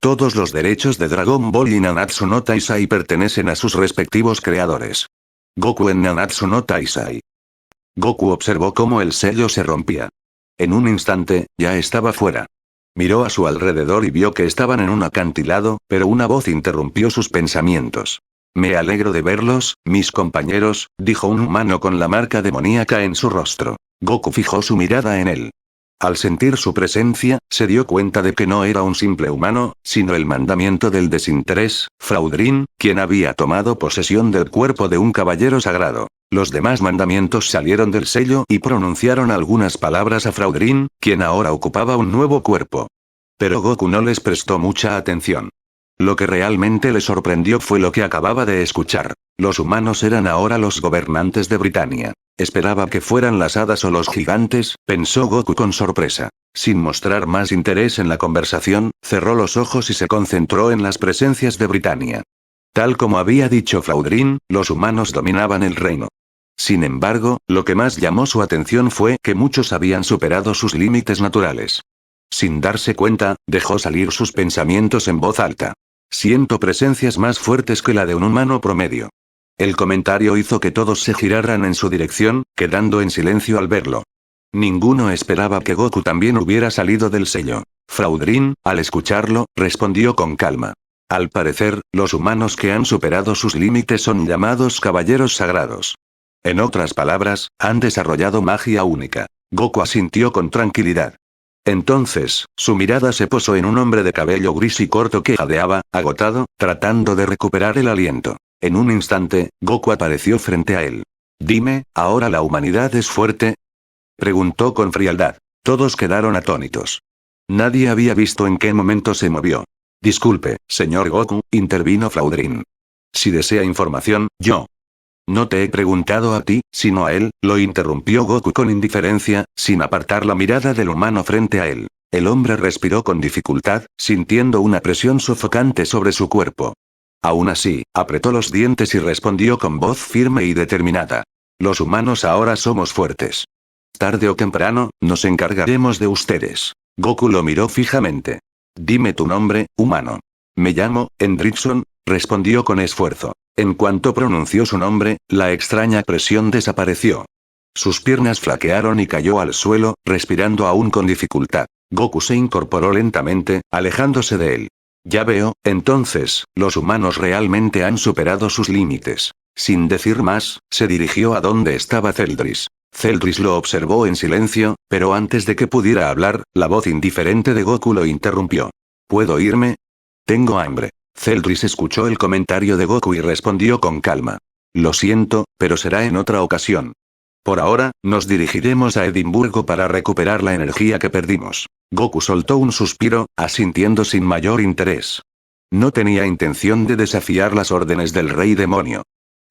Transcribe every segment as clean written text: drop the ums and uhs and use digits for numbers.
Todos los derechos de Dragon Ball y Nanatsu no Taizai pertenecen a sus respectivos creadores. Goku en Nanatsu no Taizai. Goku observó cómo el sello se rompía. En un instante, ya estaba fuera. Miró a su alrededor y vio que estaban en un acantilado, pero una voz interrumpió sus pensamientos. Me alegro de verlos, mis compañeros, dijo un humano con la marca demoníaca en su rostro. Goku fijó su mirada en él. Al sentir su presencia, se dio cuenta de que no era un simple humano, sino el mandamiento del desinterés, Fraudrin, quien había tomado posesión del cuerpo de un caballero sagrado. Los demás mandamientos salieron del sello y pronunciaron algunas palabras a Fraudrin, quien ahora ocupaba un nuevo cuerpo. Pero Goku no les prestó mucha atención. Lo que realmente le sorprendió fue lo que acababa de escuchar. Los humanos eran ahora los gobernantes de Britania. Esperaba que fueran las hadas o los gigantes, pensó Goku con sorpresa. Sin mostrar más interés en la conversación, cerró los ojos y se concentró en las presencias de Britania. Tal como había dicho Fraudrin, los humanos dominaban el reino. Sin embargo, lo que más llamó su atención fue que muchos habían superado sus límites naturales. Sin darse cuenta, dejó salir sus pensamientos en voz alta. Siento presencias más fuertes que la de un humano promedio. El comentario hizo que todos se giraran en su dirección, quedando en silencio al verlo. Ninguno esperaba que Goku también hubiera salido del sello. Fraudrin, al escucharlo, respondió con calma. Al parecer, los humanos que han superado sus límites son llamados caballeros sagrados. En otras palabras, han desarrollado magia única. Goku asintió con tranquilidad. Entonces, su mirada se posó en un hombre de cabello gris y corto que jadeaba, agotado, tratando de recuperar el aliento. En un instante, Goku apareció frente a él. Dime, ¿ahora la humanidad es fuerte? Preguntó con frialdad. Todos quedaron atónitos. Nadie había visto en qué momento se movió. Disculpe, señor Goku, intervino Fraudrin. Si desea información, yo. No te he preguntado a ti, sino a él, lo interrumpió Goku con indiferencia, sin apartar la mirada del humano frente a él. El hombre respiró con dificultad, sintiendo una presión sofocante sobre su cuerpo. Aún así, apretó los dientes y respondió con voz firme y determinada. Los humanos ahora somos fuertes. Tarde o temprano, nos encargaremos de ustedes. Goku lo miró fijamente. Dime tu nombre, humano. Me llamo, Hendrickson, respondió con esfuerzo. En cuanto pronunció su nombre, la extraña presión desapareció. Sus piernas flaquearon y cayó al suelo, respirando aún con dificultad. Goku se incorporó lentamente, alejándose de él. Ya veo, entonces, los humanos realmente han superado sus límites. Sin decir más, se dirigió a donde estaba Celdris. Celdris lo observó en silencio, pero antes de que pudiera hablar, la voz indiferente de Goku lo interrumpió. ¿Puedo irme? Tengo hambre. Celdris escuchó el comentario de Goku y respondió con calma. Lo siento, pero será en otra ocasión. Por ahora, nos dirigiremos a Edimburgo para recuperar la energía que perdimos. Goku soltó un suspiro, asintiendo sin mayor interés. No tenía intención de desafiar las órdenes del rey demonio.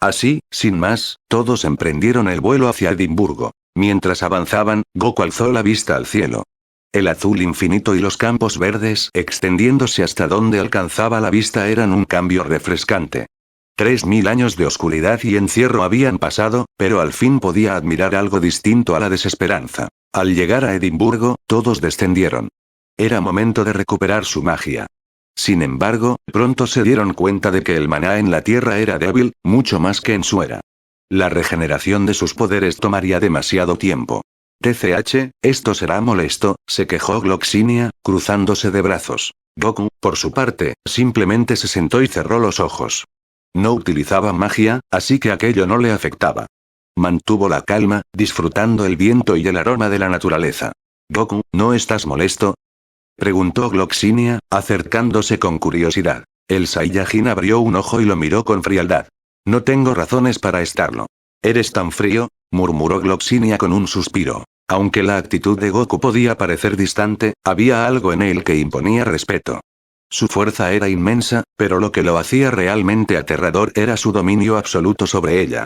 Así, sin más, todos emprendieron el vuelo hacia Edimburgo. Mientras avanzaban, Goku alzó la vista al cielo. El azul infinito y los campos verdes extendiéndose hasta donde alcanzaba la vista eran un cambio refrescante. 3000 años de oscuridad y encierro habían pasado, pero al fin podía admirar algo distinto a la desesperanza. Al llegar a Edimburgo, todos descendieron. Era momento de recuperar su magia. Sin embargo, pronto se dieron cuenta de que el maná en la tierra era débil, mucho más que en su era. La regeneración de sus poderes tomaría demasiado tiempo. TCH, esto será molesto, se quejó Gloxinia, cruzándose de brazos. Goku, por su parte, simplemente se sentó y cerró los ojos. No utilizaba magia, así que aquello no le afectaba. Mantuvo la calma, disfrutando el viento y el aroma de la naturaleza. Goku, ¿no estás molesto? Preguntó Gloxinia, acercándose con curiosidad. El Saiyajin abrió un ojo y lo miró con frialdad. No tengo razones para estarlo. ¿Eres tan frío? Murmuró Gloxinia con un suspiro. Aunque la actitud de Goku podía parecer distante, había algo en él que imponía respeto. Su fuerza era inmensa, pero lo que lo hacía realmente aterrador era su dominio absoluto sobre ella.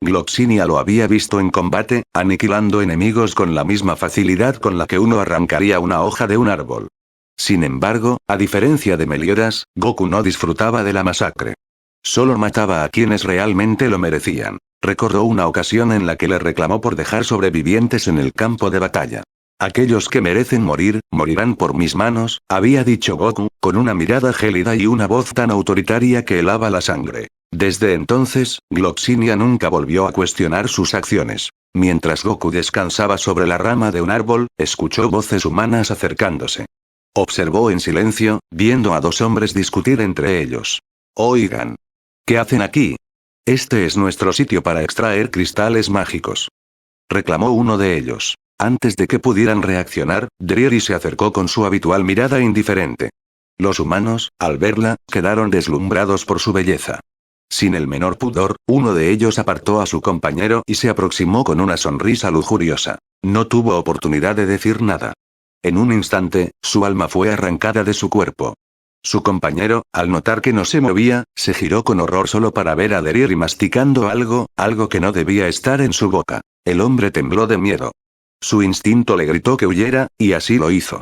Gloxinia lo había visto en combate, aniquilando enemigos con la misma facilidad con la que uno arrancaría una hoja de un árbol. Sin embargo, a diferencia de Meliodas, Goku no disfrutaba de la masacre. Solo mataba a quienes realmente lo merecían. Recordó una ocasión en la que le reclamó por dejar sobrevivientes en el campo de batalla. Aquellos que merecen morir, morirán por mis manos, había dicho Goku, con una mirada gélida y una voz tan autoritaria que helaba la sangre. Desde entonces, Gloxinia nunca volvió a cuestionar sus acciones. Mientras Goku descansaba sobre la rama de un árbol, escuchó voces humanas acercándose. Observó en silencio, viendo a dos hombres discutir entre ellos. Oigan. ¿Qué hacen aquí? Este es nuestro sitio para extraer cristales mágicos. Reclamó uno de ellos. Antes de que pudieran reaccionar, Driery se acercó con su habitual mirada indiferente. Los humanos, al verla, quedaron deslumbrados por su belleza. Sin el menor pudor, uno de ellos apartó a su compañero y se aproximó con una sonrisa lujuriosa. No tuvo oportunidad de decir nada. En un instante, su alma fue arrancada de su cuerpo. Su compañero, al notar que no se movía, se giró con horror solo para ver a Driery masticando algo que no debía estar en su boca. El hombre tembló de miedo. Su instinto le gritó que huyera, y así lo hizo.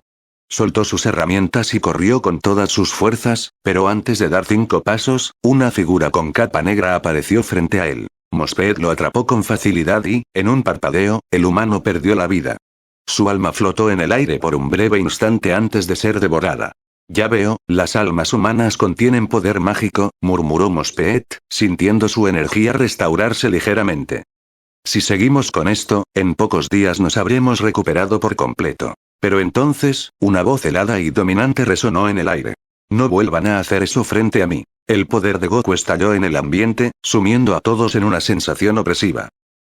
Soltó sus herramientas y corrió con todas sus fuerzas, pero antes de dar 5 pasos, una figura con capa negra apareció frente a él. Mospeet lo atrapó con facilidad y, en un parpadeo, el humano perdió la vida. Su alma flotó en el aire por un breve instante antes de ser devorada. Ya veo, las almas humanas contienen poder mágico, murmuró Mospeet, sintiendo su energía restaurarse ligeramente. Si seguimos con esto, en pocos días nos habremos recuperado por completo. Pero entonces, una voz helada y dominante resonó en el aire. No vuelvan a hacer eso frente a mí. El poder de Goku estalló en el ambiente, sumiendo a todos en una sensación opresiva.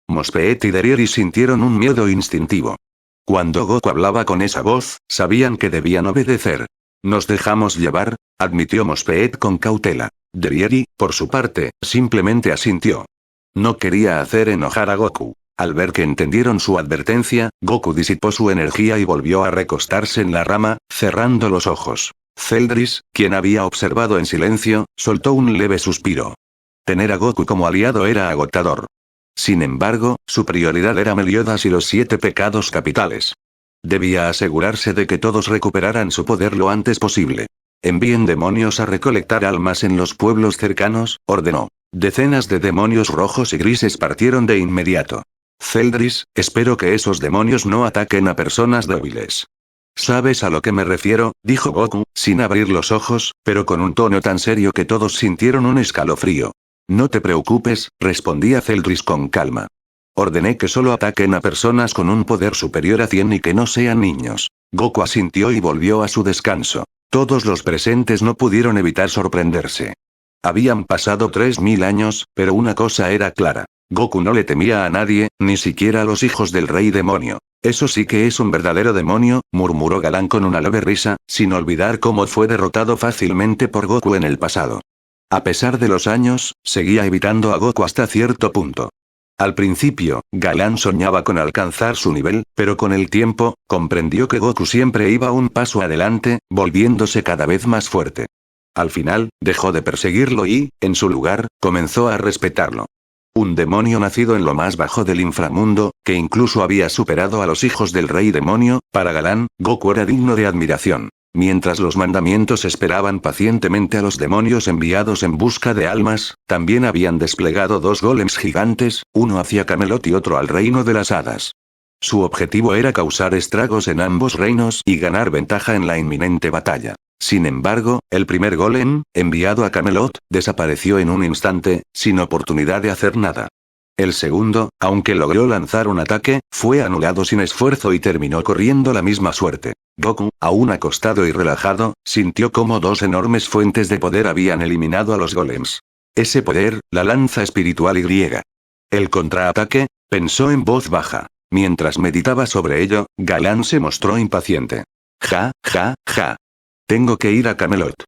Mospeet y Driery sintieron un miedo instintivo. Cuando Goku hablaba con esa voz, sabían que debían obedecer. Nos dejamos llevar, admitió Mospeet con cautela. Driery, por su parte, simplemente asintió. No quería hacer enojar a Goku. Al ver que entendieron su advertencia, Goku disipó su energía y volvió a recostarse en la rama, cerrando los ojos. Celdris, quien había observado en silencio, soltó un leve suspiro. Tener a Goku como aliado era agotador. Sin embargo, su prioridad era Meliodas y los 7 pecados capitales. Debía asegurarse de que todos recuperaran su poder lo antes posible. Envíen demonios a recolectar almas en los pueblos cercanos, ordenó. Decenas de demonios rojos y grises partieron de inmediato. Celdris, espero que esos demonios no ataquen a personas débiles. ¿Sabes a lo que me refiero?, dijo Goku, sin abrir los ojos, pero con un tono tan serio que todos sintieron un escalofrío. No te preocupes, respondía Celdris con calma. Ordené que solo ataquen a personas con un poder superior a 100 y que no sean niños. Goku asintió y volvió a su descanso. Todos los presentes no pudieron evitar sorprenderse. Habían pasado 3000 años, pero una cosa era clara. Goku no le temía a nadie, ni siquiera a los hijos del rey demonio. Eso sí que es un verdadero demonio, murmuró Galán con una leve risa, sin olvidar cómo fue derrotado fácilmente por Goku en el pasado. A pesar de los años, seguía evitando a Goku hasta cierto punto. Al principio, Galán soñaba con alcanzar su nivel, pero con el tiempo, comprendió que Goku siempre iba un paso adelante, volviéndose cada vez más fuerte. Al final, dejó de perseguirlo y, en su lugar, comenzó a respetarlo. Un demonio nacido en lo más bajo del inframundo, que incluso había superado a los hijos del rey demonio, para Galán, Goku era digno de admiración. Mientras los mandamientos esperaban pacientemente a los demonios enviados en busca de almas, también habían desplegado 2 golems gigantes, uno hacia Camelot y otro al reino de las hadas. Su objetivo era causar estragos en ambos reinos y ganar ventaja en la inminente batalla. Sin embargo, el primer golem, enviado a Camelot, desapareció en un instante, sin oportunidad de hacer nada. El segundo, aunque logró lanzar un ataque, fue anulado sin esfuerzo y terminó corriendo la misma suerte. Goku, aún acostado y relajado, sintió como 2 enormes fuentes de poder habían eliminado a los golems. Ese poder, la lanza espiritual y. El contraataque, pensó en voz baja. Mientras meditaba sobre ello, Galán se mostró impaciente. Ja, ja, ja. Tengo que ir a Camelot.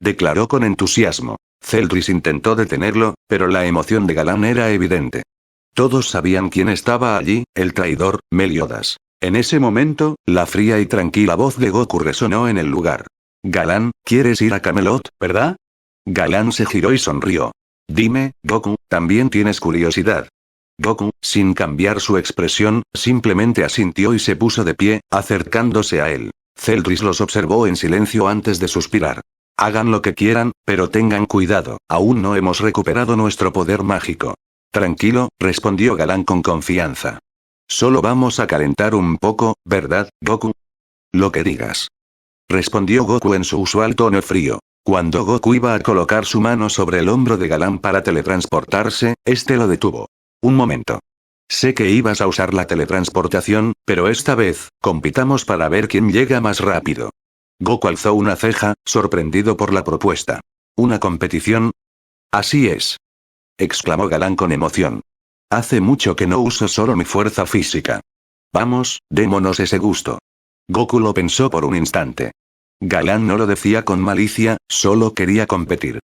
Declaró con entusiasmo. Celdris intentó detenerlo, pero la emoción de Galán era evidente. Todos sabían quién estaba allí, el traidor, Meliodas. En ese momento, la fría y tranquila voz de Goku resonó en el lugar. Galán, ¿quieres ir a Camelot, verdad? Galán se giró y sonrió. Dime, Goku, ¿también tienes curiosidad? Goku, sin cambiar su expresión, simplemente asintió y se puso de pie, acercándose a él. Celdris los observó en silencio antes de suspirar. Hagan lo que quieran, pero tengan cuidado, aún no hemos recuperado nuestro poder mágico. Tranquilo, respondió Galán con confianza. Solo vamos a calentar un poco, ¿verdad, Goku? Lo que digas. Respondió Goku en su usual tono frío. Cuando Goku iba a colocar su mano sobre el hombro de Galán para teletransportarse, este lo detuvo. Un momento. Sé que ibas a usar la teletransportación, pero esta vez, compitamos para ver quién llega más rápido. Goku alzó una ceja, sorprendido por la propuesta. ¿Una competición? Así es. Exclamó Galán con emoción. Hace mucho que no uso solo mi fuerza física. Vamos, démonos ese gusto. Goku lo pensó por un instante. Galán no lo decía con malicia, solo quería competir.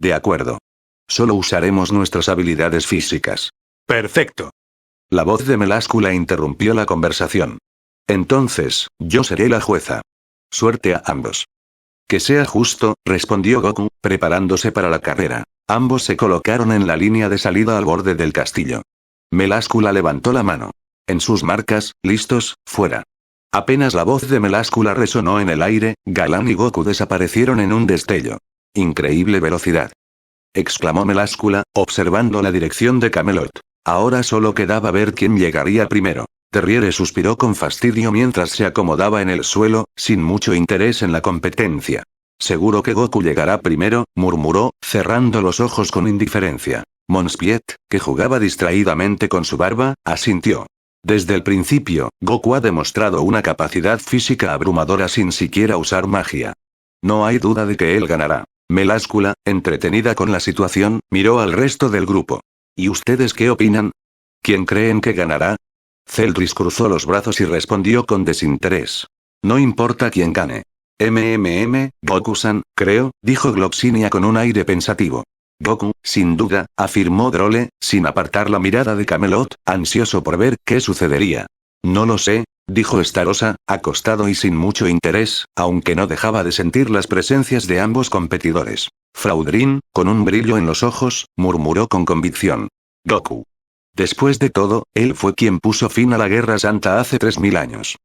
De acuerdo. Solo usaremos nuestras habilidades físicas. Perfecto. La voz de Meláscula interrumpió la conversación. Entonces, yo seré la jueza. Suerte a ambos. Que sea justo, respondió Goku, preparándose para la carrera. Ambos se colocaron en la línea de salida al borde del castillo. Meláscula levantó la mano. En sus marcas, listos, fuera. Apenas la voz de Meláscula resonó en el aire, Galán y Goku desaparecieron en un destello. Increíble velocidad. Exclamó Meláscula, observando la dirección de Camelot. Ahora solo quedaba ver quién llegaría primero. Terriere suspiró con fastidio mientras se acomodaba en el suelo, sin mucho interés en la competencia. Seguro que Goku llegará primero, murmuró, cerrando los ojos con indiferencia. Monspiet, que jugaba distraídamente con su barba, asintió. Desde el principio, Goku ha demostrado una capacidad física abrumadora sin siquiera usar magia. No hay duda de que él ganará. Meláscula, entretenida con la situación, miró al resto del grupo. ¿Y ustedes qué opinan? ¿Quién creen que ganará? Celdris cruzó los brazos y respondió con desinterés. No importa quién gane. Goku-san, creo, dijo Gloxinia con un aire pensativo. Goku, sin duda, afirmó Drole, sin apartar la mirada de Camelot, ansioso por ver qué sucedería. No lo sé, dijo Starosa, acostado y sin mucho interés, aunque no dejaba de sentir las presencias de ambos competidores. Fraudrin, con un brillo en los ojos, murmuró con convicción. Goku. Después de todo, él fue quien puso fin a la Guerra Santa hace 3000 años.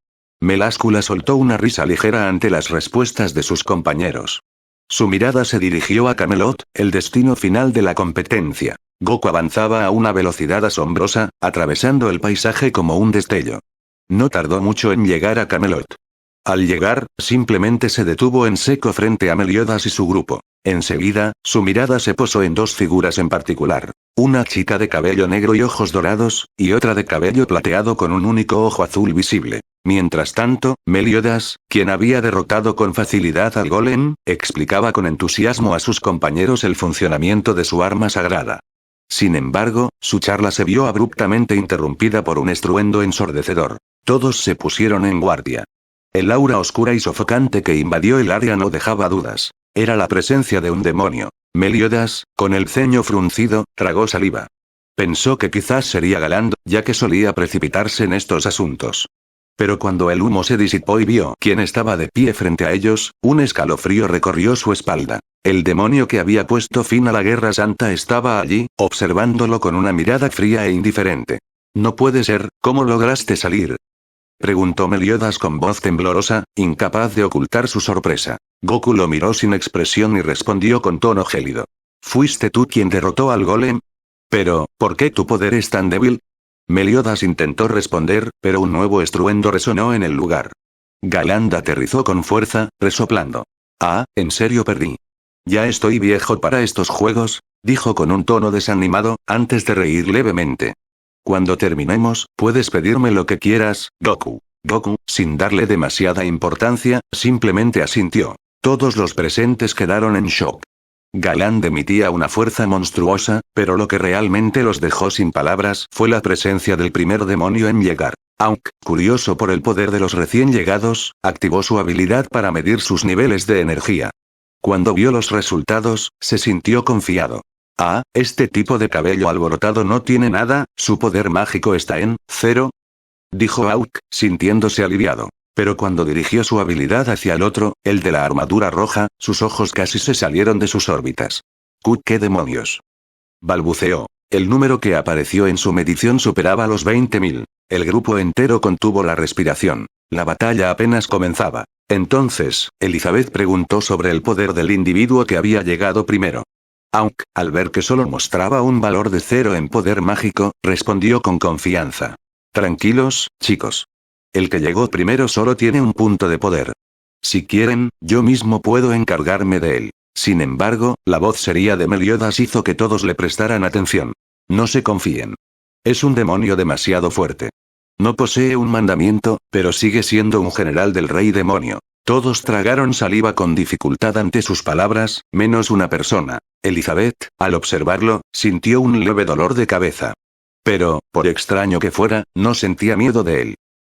Meláscula soltó una risa ligera ante las respuestas de sus compañeros. Su mirada se dirigió a Camelot, el destino final de la competencia. Goku avanzaba a una velocidad asombrosa, atravesando el paisaje como un destello. No tardó mucho en llegar a Camelot. Al llegar, simplemente se detuvo en seco frente a Meliodas y su grupo. Enseguida, su mirada se posó en dos figuras en particular. Una chica de cabello negro y ojos dorados, y otra de cabello plateado con un único ojo azul visible. Mientras tanto, Meliodas, quien había derrotado con facilidad al golem, explicaba con entusiasmo a sus compañeros el funcionamiento de su arma sagrada. Sin embargo, su charla se vio abruptamente interrumpida por un estruendo ensordecedor. Todos se pusieron en guardia. El aura oscura y sofocante que invadió el área no dejaba dudas. Era la presencia de un demonio. Meliodas, con el ceño fruncido, tragó saliva. Pensó que quizás sería Galán, ya que solía precipitarse en estos asuntos. Pero cuando el humo se disipó y vio quién estaba de pie frente a ellos, un escalofrío recorrió su espalda. El demonio que había puesto fin a la Guerra Santa estaba allí, observándolo con una mirada fría e indiferente. No puede ser, ¿cómo lograste salir? Preguntó Meliodas con voz temblorosa, incapaz de ocultar su sorpresa. Goku lo miró sin expresión y respondió con tono gélido. ¿Fuiste tú quien derrotó al golem? Pero, ¿por qué tu poder es tan débil? Meliodas intentó responder, pero un nuevo estruendo resonó en el lugar. Galán aterrizó con fuerza, resoplando. Ah, ¿en serio perdí? Ya estoy viejo para estos juegos, dijo con un tono desanimado, antes de reír levemente. Cuando terminemos, puedes pedirme lo que quieras, Goku. Goku, sin darle demasiada importancia, simplemente asintió. Todos los presentes quedaron en shock. Galán emitía una fuerza monstruosa, pero lo que realmente los dejó sin palabras fue la presencia del primer demonio en llegar. Aunque, curioso por el poder de los recién llegados, activó su habilidad para medir sus niveles de energía. Cuando vio los resultados, se sintió confiado. Ah, este tipo de cabello alborotado no tiene nada, su poder mágico está en 0. Dijo Auk, sintiéndose aliviado. Pero cuando dirigió su habilidad hacia el otro, el de la armadura roja, sus ojos casi se salieron de sus órbitas. ¿Qué demonios? Balbuceó. El número que apareció en su medición superaba los 20.000. El grupo entero contuvo la respiración. La batalla apenas comenzaba. Entonces, Elizabeth preguntó sobre el poder del individuo que había llegado primero. Aunque, al ver que solo mostraba un valor de 0 en poder mágico, respondió con confianza. Tranquilos, chicos. El que llegó primero solo tiene un punto de poder. Si quieren, yo mismo puedo encargarme de él. Sin embargo, la voz seria de Meliodas hizo que todos le prestaran atención. No se confíen. Es un demonio demasiado fuerte. No posee un mandamiento, pero sigue siendo un general del rey demonio. Todos tragaron saliva con dificultad ante sus palabras, menos una persona. Elizabeth, al observarlo, sintió un leve dolor de cabeza. Pero, por extraño que fuera, no sentía miedo de él.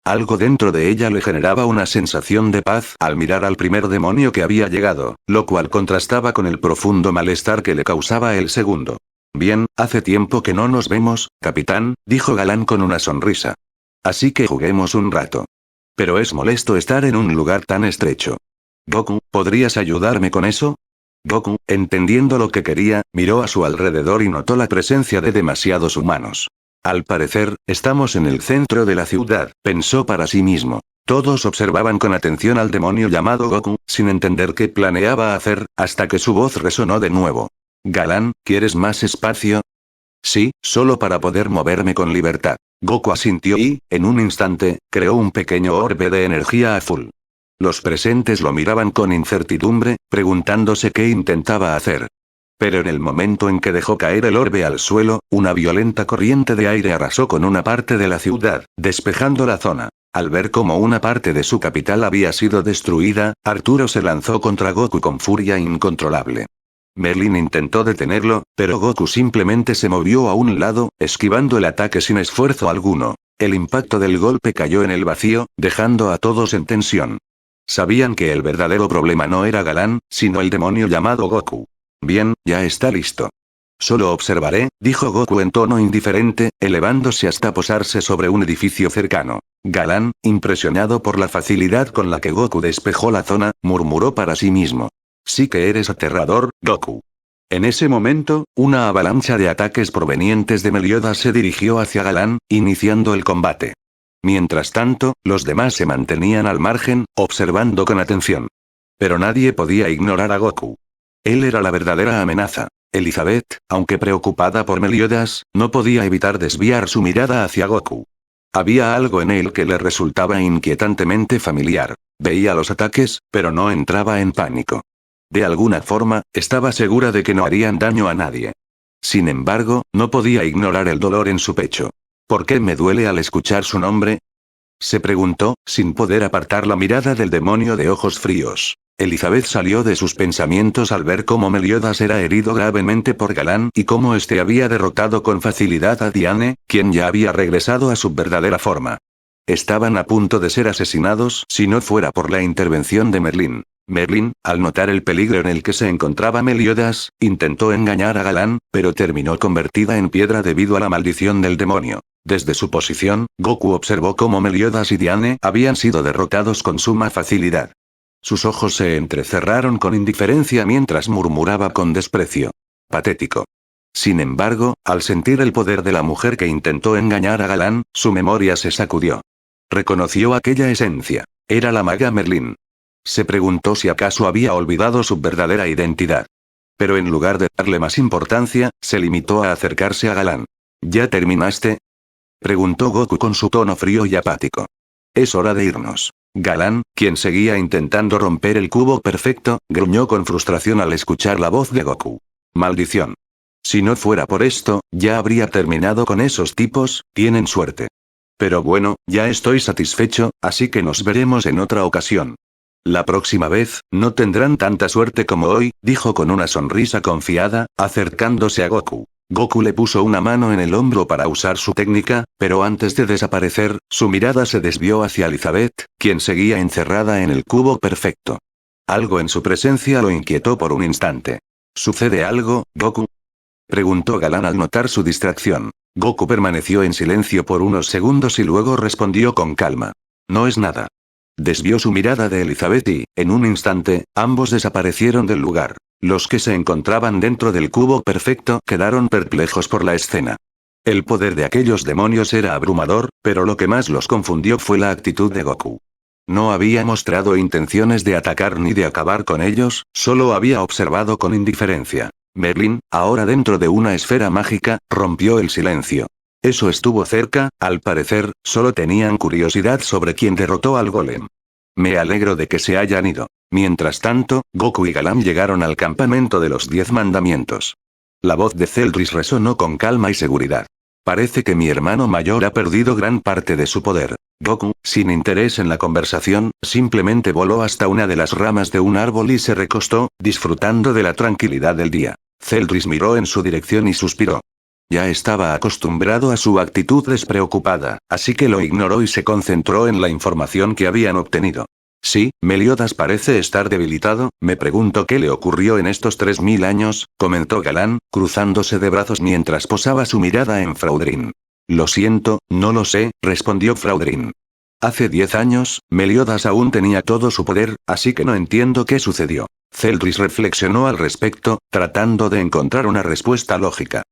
Algo dentro de ella le generaba una sensación de paz al mirar al primer demonio que había llegado, lo cual contrastaba con el profundo malestar que le causaba el segundo. Bien, hace tiempo que no nos vemos, capitán, dijo Galán con una sonrisa. Así que juguemos un rato. Pero es molesto estar en un lugar tan estrecho. Goku, ¿podrías ayudarme con eso? Goku, entendiendo lo que quería, miró a su alrededor y notó la presencia de demasiados humanos. Al parecer, estamos en el centro de la ciudad, pensó para sí mismo. Todos observaban con atención al demonio llamado Goku, sin entender qué planeaba hacer, hasta que su voz resonó de nuevo. Galán, ¿quieres más espacio? Sí, solo para poder moverme con libertad. Goku asintió y, en un instante, creó un pequeño orbe de energía azul. Los presentes lo miraban con incertidumbre, preguntándose qué intentaba hacer. Pero en el momento en que dejó caer el orbe al suelo, una violenta corriente de aire arrasó con una parte de la ciudad, despejando la zona. Al ver cómo una parte de su capital había sido destruida, Arturo se lanzó contra Goku con furia incontrolable. Merlin intentó detenerlo, pero Goku simplemente se movió a un lado, esquivando el ataque sin esfuerzo alguno. El impacto del golpe cayó en el vacío, dejando a todos en tensión. Sabían que el verdadero problema no era Galán, sino el demonio llamado Goku. Bien, ya está listo. Solo observaré, dijo Goku en tono indiferente, elevándose hasta posarse sobre un edificio cercano. Galán, impresionado por la facilidad con la que Goku despejó la zona, murmuró para sí mismo. Sí que eres aterrador, Goku. En ese momento, una avalancha de ataques provenientes de Meliodas se dirigió hacia Galán, iniciando el combate. Mientras tanto, los demás se mantenían al margen, observando con atención. Pero nadie podía ignorar a Goku. Él era la verdadera amenaza. Elizabeth, aunque preocupada por Meliodas, no podía evitar desviar su mirada hacia Goku. Había algo en él que le resultaba inquietantemente familiar. Veía los ataques, pero no entraba en pánico. De alguna forma, estaba segura de que no harían daño a nadie. Sin embargo, no podía ignorar el dolor en su pecho. ¿Por qué me duele al escuchar su nombre? Se preguntó, sin poder apartar la mirada del demonio de ojos fríos. Elizabeth salió de sus pensamientos al ver cómo Meliodas era herido gravemente por Galán y cómo éste había derrotado con facilidad a Diane, quien ya había regresado a su verdadera forma. Estaban a punto de ser asesinados si no fuera por la intervención de Merlin. Merlin, al notar el peligro en el que se encontraba Meliodas, intentó engañar a Galán, pero terminó convertida en piedra debido a la maldición del demonio. Desde su posición, Goku observó cómo Meliodas y Diane habían sido derrotados con suma facilidad. Sus ojos se entrecerraron con indiferencia mientras murmuraba con desprecio. Patético. Sin embargo, al sentir el poder de la mujer que intentó engañar a Galán, su memoria se sacudió. Reconoció aquella esencia. Era la maga Merlin. Se preguntó si acaso había olvidado su verdadera identidad. Pero en lugar de darle más importancia, se limitó a acercarse a Galán. ¿Ya terminaste? Preguntó Goku con su tono frío y apático. Es hora de irnos. Galán, quien seguía intentando romper el cubo perfecto, gruñó con frustración al escuchar la voz de Goku. Maldición. Si no fuera por esto, ya habría terminado con esos tipos, tienen suerte. Pero bueno, ya estoy satisfecho, así que nos veremos en otra ocasión. La próxima vez, no tendrán tanta suerte como hoy, dijo con una sonrisa confiada, acercándose a Goku. Goku le puso una mano en el hombro para usar su técnica, pero antes de desaparecer, su mirada se desvió hacia Elizabeth, quien seguía encerrada en el cubo perfecto. Algo en su presencia lo inquietó por un instante. ¿Sucede algo, Goku? Preguntó Galán al notar su distracción. Goku permaneció en silencio por unos segundos y luego respondió con calma. No es nada. Desvió su mirada de Elizabeth y, en un instante, ambos desaparecieron del lugar. Los que se encontraban dentro del cubo perfecto quedaron perplejos por la escena. El poder de aquellos demonios era abrumador, pero lo que más los confundió fue la actitud de Goku. No había mostrado intenciones de atacar ni de acabar con ellos, solo había observado con indiferencia. Merlin, ahora dentro de una esfera mágica, rompió el silencio. Eso estuvo cerca, al parecer, solo tenían curiosidad sobre quién derrotó al golem. Me alegro de que se hayan ido. Mientras tanto, Goku y Galam llegaron al campamento de los 10 mandamientos. La voz de Celdris resonó con calma y seguridad. Parece que mi hermano mayor ha perdido gran parte de su poder. Goku, sin interés en la conversación, simplemente voló hasta una de las ramas de un árbol y se recostó, disfrutando de la tranquilidad del día. Celdris miró en su dirección y suspiró. Ya estaba acostumbrado a su actitud despreocupada, así que lo ignoró y se concentró en la información que habían obtenido. Sí, Meliodas parece estar debilitado, me pregunto qué le ocurrió en estos 3000 años, comentó Galán, cruzándose de brazos mientras posaba su mirada en Fraudrin. Lo siento, no lo sé, respondió Fraudrin. Hace 10 años, Meliodas aún tenía todo su poder, así que no entiendo qué sucedió. Celdris reflexionó al respecto, tratando de encontrar una respuesta lógica.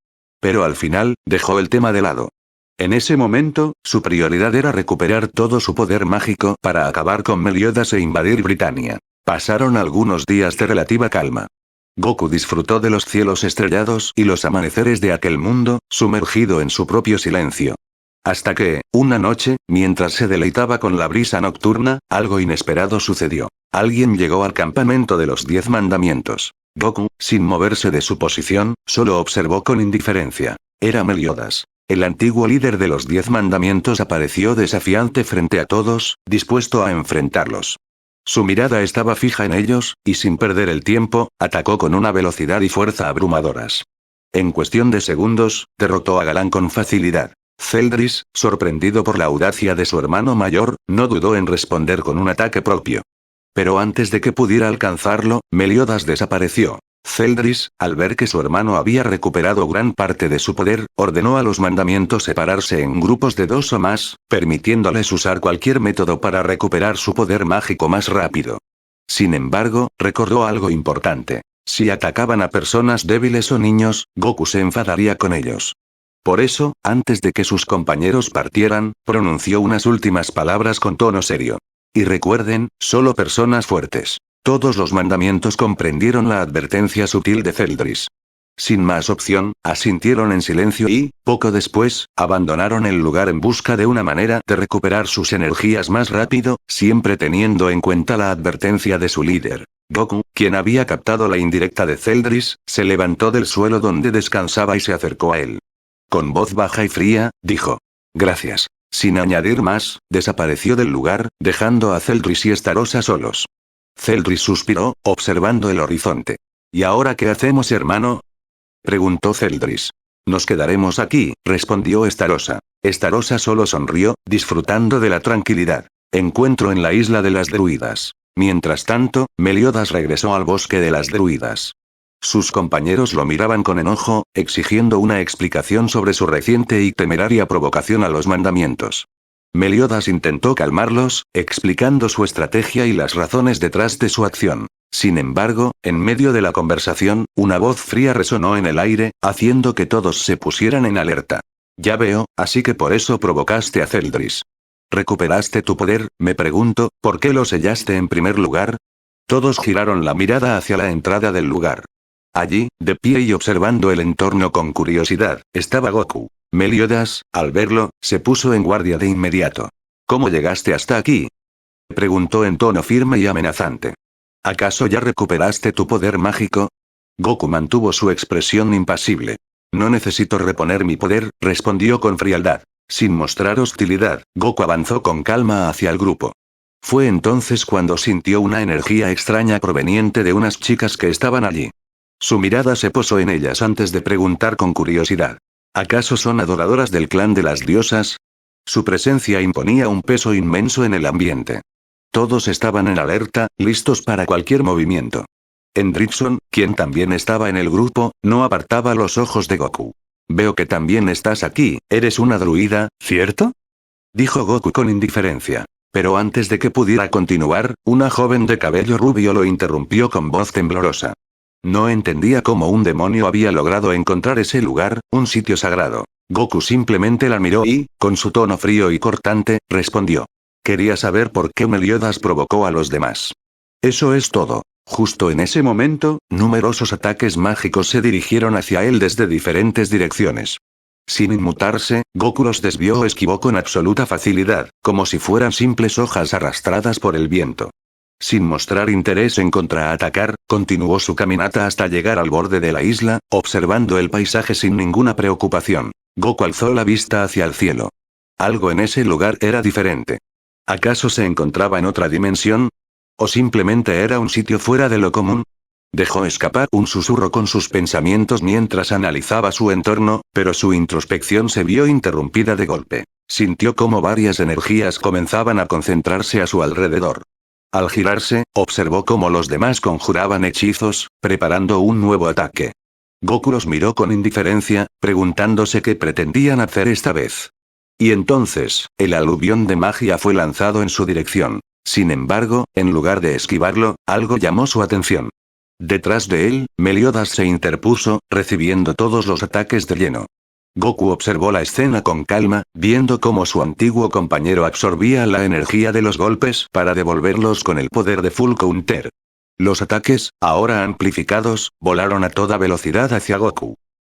Pero al final, dejó el tema de lado. En ese momento, su prioridad era recuperar todo su poder mágico para acabar con Meliodas e invadir Britania. Pasaron algunos días de relativa calma. Goku disfrutó de los cielos estrellados y los amaneceres de aquel mundo, sumergido en su propio silencio. Hasta que, una noche, mientras se deleitaba con la brisa nocturna, algo inesperado sucedió. Alguien llegó al campamento de los 10 mandamientos. Goku, sin moverse de su posición, solo observó con indiferencia. Era Meliodas. El antiguo líder de los 10 mandamientos apareció desafiante frente a todos, dispuesto a enfrentarlos. Su mirada estaba fija en ellos, y sin perder el tiempo, atacó con una velocidad y fuerza abrumadoras. En cuestión de segundos, derrotó a Galán con facilidad. Celdris, sorprendido por la audacia de su hermano mayor, no dudó en responder con un ataque propio. Pero antes de que pudiera alcanzarlo, Meliodas desapareció. Celdris, al ver que su hermano había recuperado gran parte de su poder, ordenó a los mandamientos separarse en grupos de 2 o más, permitiéndoles usar cualquier método para recuperar su poder mágico más rápido. Sin embargo, recordó algo importante. Si atacaban a personas débiles o niños, Goku se enfadaría con ellos. Por eso, antes de que sus compañeros partieran, pronunció unas últimas palabras con tono serio. Y recuerden, solo personas fuertes. Todos los mandamientos comprendieron la advertencia sutil de Celdris. Sin más opción, asintieron en silencio y, poco después, abandonaron el lugar en busca de una manera de recuperar sus energías más rápido, siempre teniendo en cuenta la advertencia de su líder. Goku, quien había captado la indirecta de Celdris, se levantó del suelo donde descansaba y se acercó a él. Con voz baja y fría, dijo: «Gracias». Sin añadir más, desapareció del lugar, dejando a Celdris y Estarosa solos. Celdris suspiró, observando el horizonte. «¿Y ahora qué hacemos, hermano?», preguntó Celdris. «Nos quedaremos aquí», respondió Estarosa. Estarosa solo sonrió, disfrutando de la tranquilidad. Encuentro en la isla de las druidas. Mientras tanto, Meliodas regresó al bosque de las druidas. Sus compañeros lo miraban con enojo, exigiendo una explicación sobre su reciente y temeraria provocación a los mandamientos. Meliodas intentó calmarlos, explicando su estrategia y las razones detrás de su acción. Sin embargo, en medio de la conversación, una voz fría resonó en el aire, haciendo que todos se pusieran en alerta. «Ya veo, así que por eso provocaste a Celdris. ¿Recuperaste tu poder?», me pregunto, «¿por qué lo sellaste en primer lugar?». Todos giraron la mirada hacia la entrada del lugar. Allí, de pie y observando el entorno con curiosidad, estaba Goku. Meliodas, al verlo, se puso en guardia de inmediato. «¿Cómo llegaste hasta aquí?», preguntó en tono firme y amenazante. «¿Acaso ya recuperaste tu poder mágico?». Goku mantuvo su expresión impasible. «No necesito reponer mi poder», respondió con frialdad. Sin mostrar hostilidad, Goku avanzó con calma hacia el grupo. Fue entonces cuando sintió una energía extraña proveniente de unas chicas que estaban allí. Su mirada se posó en ellas antes de preguntar con curiosidad: «¿Acaso son adoradoras del clan de las diosas?». Su presencia imponía un peso inmenso en el ambiente. Todos estaban en alerta, listos para cualquier movimiento. Hendrickson, quien también estaba en el grupo, no apartaba los ojos de Goku. «Veo que también estás aquí, eres una druida, ¿cierto?», dijo Goku con indiferencia. Pero antes de que pudiera continuar, una joven de cabello rubio lo interrumpió con voz temblorosa. No entendía cómo un demonio había logrado encontrar ese lugar, un sitio sagrado. Goku simplemente la miró y, con su tono frío y cortante, respondió: «Quería saber por qué Meliodas provocó a los demás. Eso es todo». Justo en ese momento, numerosos ataques mágicos se dirigieron hacia él desde diferentes direcciones. Sin inmutarse, Goku los desvió o esquivó con absoluta facilidad, como si fueran simples hojas arrastradas por el viento. Sin mostrar interés en contraatacar, continuó su caminata hasta llegar al borde de la isla, observando el paisaje sin ninguna preocupación. Goku alzó la vista hacia el cielo. Algo en ese lugar era diferente. ¿Acaso se encontraba en otra dimensión? ¿O simplemente era un sitio fuera de lo común? Dejó escapar un susurro con sus pensamientos mientras analizaba su entorno, pero su introspección se vio interrumpida de golpe. Sintió como varias energías comenzaban a concentrarse a su alrededor. Al girarse, observó cómo los demás conjuraban hechizos, preparando un nuevo ataque. Goku los miró con indiferencia, preguntándose qué pretendían hacer esta vez. Y entonces, el aluvión de magia fue lanzado en su dirección. Sin embargo, en lugar de esquivarlo, algo llamó su atención. Detrás de él, Meliodas se interpuso, recibiendo todos los ataques de lleno. Goku observó la escena con calma, viendo cómo su antiguo compañero absorbía la energía de los golpes para devolverlos con el poder de Full Counter. Los ataques, ahora amplificados, volaron a toda velocidad hacia Goku.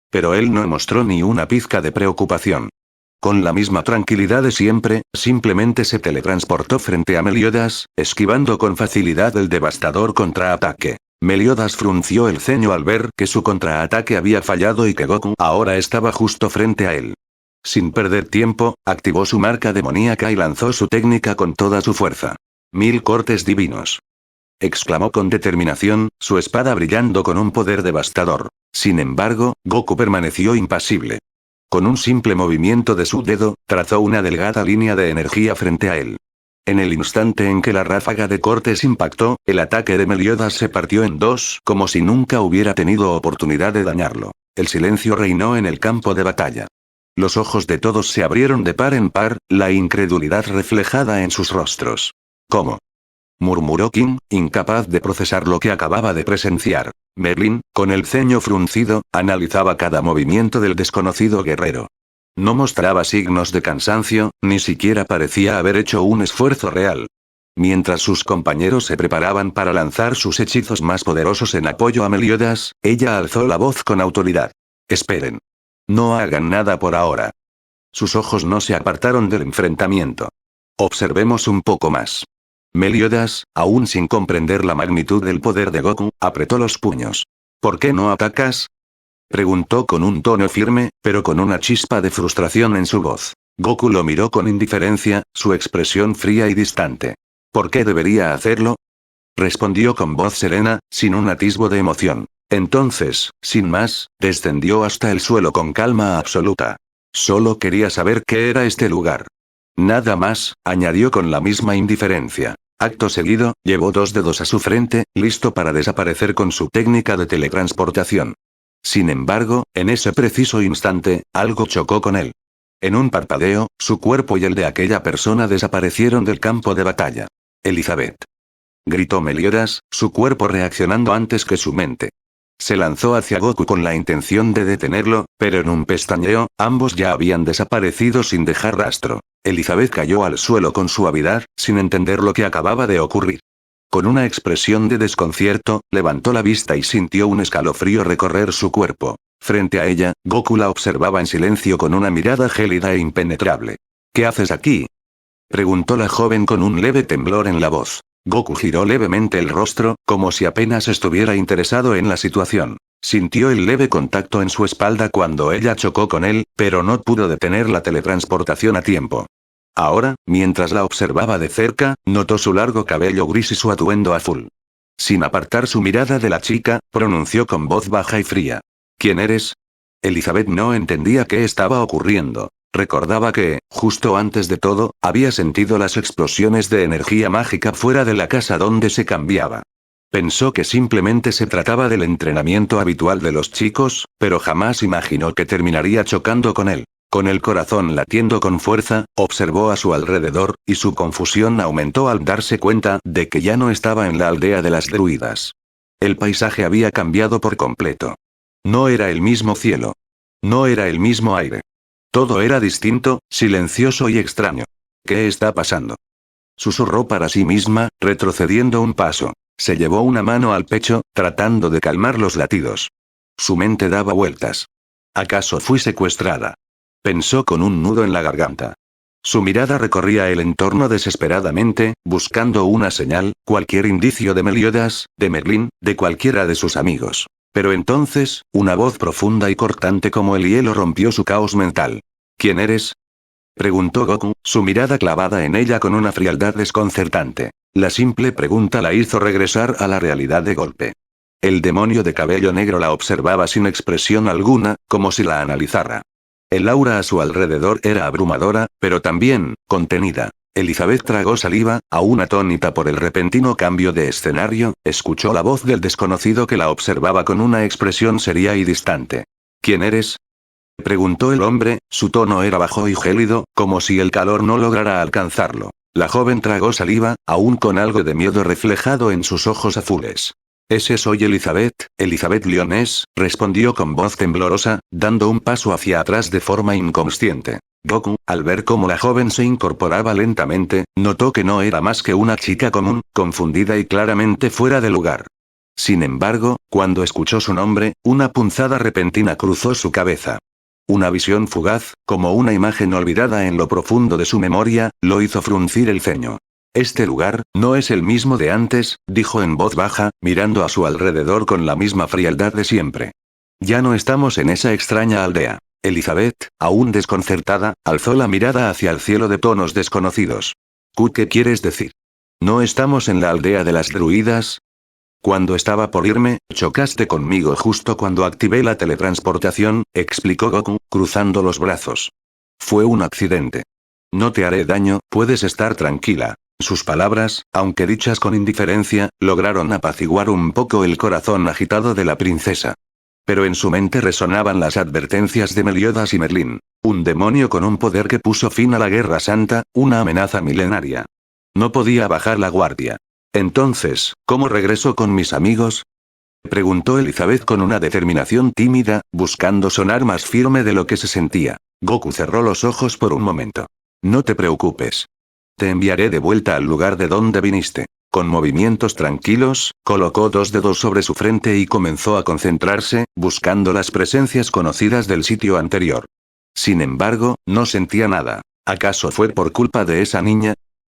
Pero él no mostró ni una pizca de preocupación. Con la misma tranquilidad de siempre, simplemente se teletransportó frente a Meliodas, esquivando con facilidad el devastador contraataque. Meliodas frunció el ceño al ver que su contraataque había fallado y que Goku ahora estaba justo frente a él. Sin perder tiempo, activó su marca demoníaca y lanzó su técnica con toda su fuerza. 1000 cortes divinos. Exclamó con determinación, su espada brillando con un poder devastador. Sin embargo, Goku permaneció impasible. Con un simple movimiento de su dedo, trazó una delgada línea de energía frente a él. En el instante en que la ráfaga de cortes impactó, el ataque de Meliodas se partió en dos, como si nunca hubiera tenido oportunidad de dañarlo. El silencio reinó en el campo de batalla. Los ojos de todos se abrieron de par en par, la incredulidad reflejada en sus rostros. ¿Cómo?, murmuró King, incapaz de procesar lo que acababa de presenciar. Merlin, con el ceño fruncido, analizaba cada movimiento del desconocido guerrero. No mostraba signos de cansancio, ni siquiera parecía haber hecho un esfuerzo real. Mientras sus compañeros se preparaban para lanzar sus hechizos más poderosos en apoyo a Meliodas, ella alzó la voz con autoridad. Esperen. No hagan nada por ahora. Sus ojos no se apartaron del enfrentamiento. Observemos un poco más. Meliodas, aún sin comprender la magnitud del poder de Goku, apretó los puños. ¿Por qué no atacas?, preguntó con un tono firme, pero con una chispa de frustración en su voz. Goku lo miró con indiferencia, su expresión fría y distante. ¿Por qué debería hacerlo?, respondió con voz serena, sin un atisbo de emoción. Entonces, sin más, descendió hasta el suelo con calma absoluta. Solo quería saber qué era este lugar. Nada más, añadió con la misma indiferencia. Acto seguido, llevó 2 dedos a su frente, listo para desaparecer con su técnica de teletransportación. Sin embargo, en ese preciso instante, algo chocó con él. En un parpadeo, su cuerpo y el de aquella persona desaparecieron del campo de batalla. Elizabeth, gritó Meliodas, su cuerpo reaccionando antes que su mente. Se lanzó hacia Goku con la intención de detenerlo, pero en un pestañeo, ambos ya habían desaparecido sin dejar rastro. Elizabeth cayó al suelo con suavidad, sin entender lo que acababa de ocurrir. Con una expresión de desconcierto, levantó la vista y sintió un escalofrío recorrer su cuerpo. Frente a ella, Goku la observaba en silencio con una mirada gélida e impenetrable. ¿Qué haces aquí?, preguntó la joven con un leve temblor en la voz. Goku giró levemente el rostro, como si apenas estuviera interesado en la situación. Sintió el leve contacto en su espalda cuando ella chocó con él, pero no pudo detener la teletransportación a tiempo. Ahora, mientras la observaba de cerca, notó su largo cabello gris y su atuendo azul. Sin apartar su mirada de la chica, pronunció con voz baja y fría. ¿Quién eres? Elizabeth no entendía qué estaba ocurriendo. Recordaba que, justo antes de todo, había sentido las explosiones de energía mágica fuera de la casa donde se cambiaba. Pensó que simplemente se trataba del entrenamiento habitual de los chicos, pero jamás imaginó que terminaría chocando con él. Con el corazón latiendo con fuerza, observó a su alrededor, y su confusión aumentó al darse cuenta de que ya no estaba en la aldea de las druidas. El paisaje había cambiado por completo. No era el mismo cielo. No era el mismo aire. Todo era distinto, silencioso y extraño. ¿Qué está pasando?, susurró para sí misma, retrocediendo un paso. Se llevó una mano al pecho, tratando de calmar los latidos. Su mente daba vueltas. ¿Acaso fui secuestrada? Pensó con un nudo en la garganta. Su mirada recorría el entorno desesperadamente, buscando una señal, cualquier indicio de Meliodas, de Merlín, de cualquiera de sus amigos. Pero entonces, una voz profunda y cortante como el hielo rompió su caos mental. ¿Quién eres?, preguntó Goku, su mirada clavada en ella con una frialdad desconcertante. La simple pregunta la hizo regresar a la realidad de golpe. El demonio de cabello negro la observaba sin expresión alguna, como si la analizara. El aura a su alrededor era abrumadora, pero también, contenida. Elizabeth tragó saliva, aún atónita por el repentino cambio de escenario, escuchó la voz del desconocido que la observaba con una expresión seria y distante. ¿Quién eres?, preguntó el hombre, su tono era bajo y gélido, como si el calor no lograra alcanzarlo. La joven tragó saliva, aún con algo de miedo reflejado en sus ojos azules. Ese soy Elizabeth, Elizabeth Lyonés, respondió con voz temblorosa, dando un paso hacia atrás de forma inconsciente. Goku, al ver cómo la joven se incorporaba lentamente, notó que no era más que una chica común, confundida y claramente fuera de lugar. Sin embargo, cuando escuchó su nombre, una punzada repentina cruzó su cabeza. Una visión fugaz, como una imagen olvidada en lo profundo de su memoria, lo hizo fruncir el ceño. Este lugar, no es el mismo de antes, dijo en voz baja, mirando a su alrededor con la misma frialdad de siempre. Ya no estamos en esa extraña aldea. Elizabeth, aún desconcertada, alzó la mirada hacia el cielo de tonos desconocidos. ¿Qué quieres decir? ¿No estamos en la aldea de las druidas? Cuando estaba por irme, chocaste conmigo justo cuando activé la teletransportación, explicó Goku, cruzando los brazos. Fue un accidente. No te haré daño, puedes estar tranquila. Sus palabras, aunque dichas con indiferencia, lograron apaciguar un poco el corazón agitado de la princesa. Pero en su mente resonaban las advertencias de Meliodas y Merlín. Un demonio con un poder que puso fin a la Guerra Santa, una amenaza milenaria. No podía bajar la guardia. Entonces, ¿cómo regreso con mis amigos?, preguntó Elizabeth con una determinación tímida, buscando sonar más firme de lo que se sentía. Goku cerró los ojos por un momento. No te preocupes. Te enviaré de vuelta al lugar de donde viniste. Con movimientos tranquilos, colocó dos dedos sobre su frente y comenzó a concentrarse, buscando las presencias conocidas del sitio anterior. Sin embargo, no sentía nada. ¿Acaso fue por culpa de esa niña?,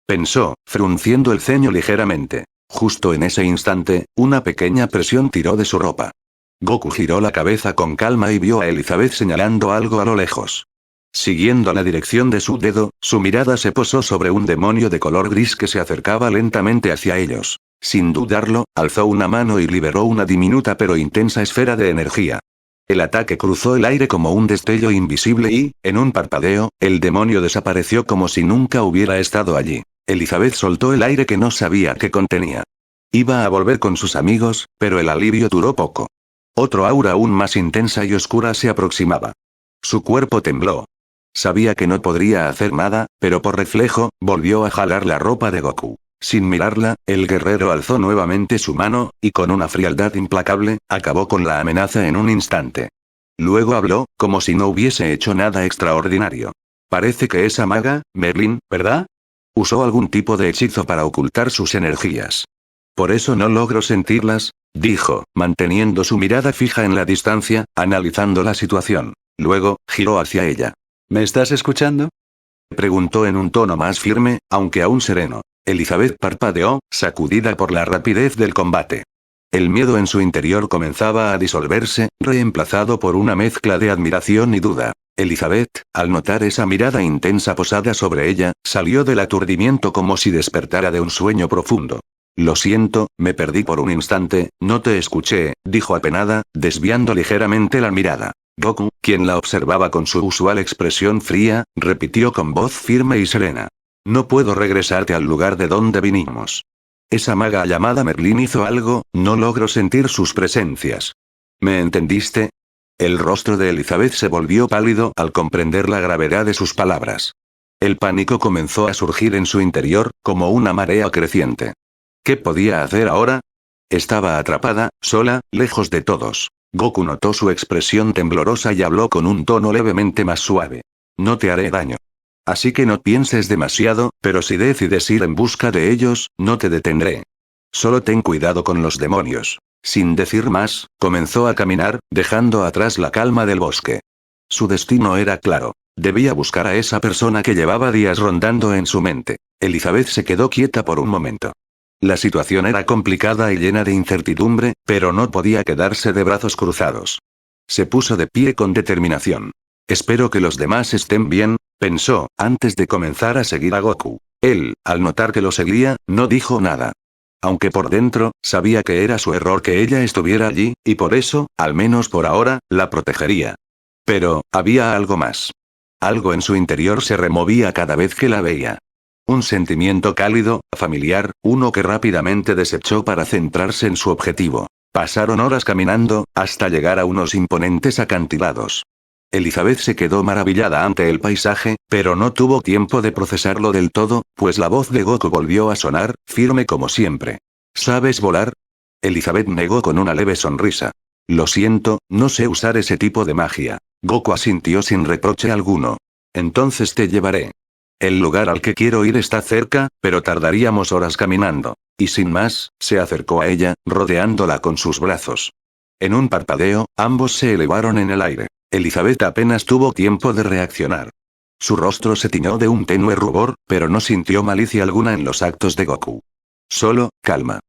pensó, frunciendo el ceño ligeramente. Justo en ese instante, una pequeña presión tiró de su ropa. Goku giró la cabeza con calma y vio a Elizabeth señalando algo a lo lejos. Siguiendo la dirección de su dedo, su mirada se posó sobre un demonio de color gris que se acercaba lentamente hacia ellos. Sin dudarlo, alzó una mano y liberó una diminuta pero intensa esfera de energía. El ataque cruzó el aire como un destello invisible y, en un parpadeo, el demonio desapareció como si nunca hubiera estado allí. Elizabeth soltó el aire que no sabía que contenía. Iba a volver con sus amigos, pero el alivio duró poco. Otro aura aún más intensa y oscura se aproximaba. Su cuerpo tembló. Sabía que no podría hacer nada, pero por reflejo, volvió a jalar la ropa de Goku. Sin mirarla, el guerrero alzó nuevamente su mano, y con una frialdad implacable, acabó con la amenaza en un instante. Luego habló, como si no hubiese hecho nada extraordinario. Parece que esa maga, Merlín, ¿verdad? Usó algún tipo de hechizo para ocultar sus energías. Por eso no logro sentirlas, dijo, manteniendo su mirada fija en la distancia, analizando la situación. Luego, giró hacia ella. ¿Me estás escuchando?, preguntó en un tono más firme, aunque aún sereno. Elizabeth parpadeó, sacudida por la rapidez del combate. El miedo en su interior comenzaba a disolverse, reemplazado por una mezcla de admiración y duda. Elizabeth, al notar esa mirada intensa posada sobre ella, salió del aturdimiento como si despertara de un sueño profundo. Lo siento, me perdí por un instante, no te escuché, dijo apenada, desviando ligeramente la mirada. Goku, quien la observaba con su usual expresión fría, repitió con voz firme y serena. No puedo regresarte al lugar de donde vinimos. Esa maga llamada Merlín hizo algo, no logro sentir sus presencias. ¿Me entendiste? El rostro de Elizabeth se volvió pálido al comprender la gravedad de sus palabras. El pánico comenzó a surgir en su interior, como una marea creciente. ¿Qué podía hacer ahora? Estaba atrapada, sola, lejos de todos. Goku notó su expresión temblorosa y habló con un tono levemente más suave. No te haré daño. Así que no pienses demasiado, pero si decides ir en busca de ellos, no te detendré. Solo ten cuidado con los demonios. Sin decir más, comenzó a caminar, dejando atrás la calma del bosque. Su destino era claro. Debía buscar a esa persona que llevaba días rondando en su mente. Elizabeth se quedó quieta por un momento. La situación era complicada y llena de incertidumbre, pero no podía quedarse de brazos cruzados. Se puso de pie con determinación. Espero que los demás estén bien, pensó, antes de comenzar a seguir a Goku. Él, al notar que lo seguía, no dijo nada. Aunque por dentro, sabía que era su error que ella estuviera allí, y por eso, al menos por ahora, la protegería. Pero, había algo más. Algo en su interior se removía cada vez que la veía. Un sentimiento cálido, familiar, uno que rápidamente desechó para centrarse en su objetivo. Pasaron horas caminando, hasta llegar a unos imponentes acantilados. Elizabeth se quedó maravillada ante el paisaje, pero no tuvo tiempo de procesarlo del todo, pues la voz de Goku volvió a sonar, firme como siempre. ¿Sabes volar? Elizabeth negó con una leve sonrisa. Lo siento, no sé usar ese tipo de magia. Goku asintió sin reproche alguno. Entonces te llevaré. El lugar al que quiero ir está cerca, pero tardaríamos horas caminando. Y sin más, se acercó a ella, rodeándola con sus brazos. En un parpadeo, ambos se elevaron en el aire. Elizabeth apenas tuvo tiempo de reaccionar. Su rostro se tiñó de un tenue rubor, pero no sintió malicia alguna en los actos de Goku. Solo, calma.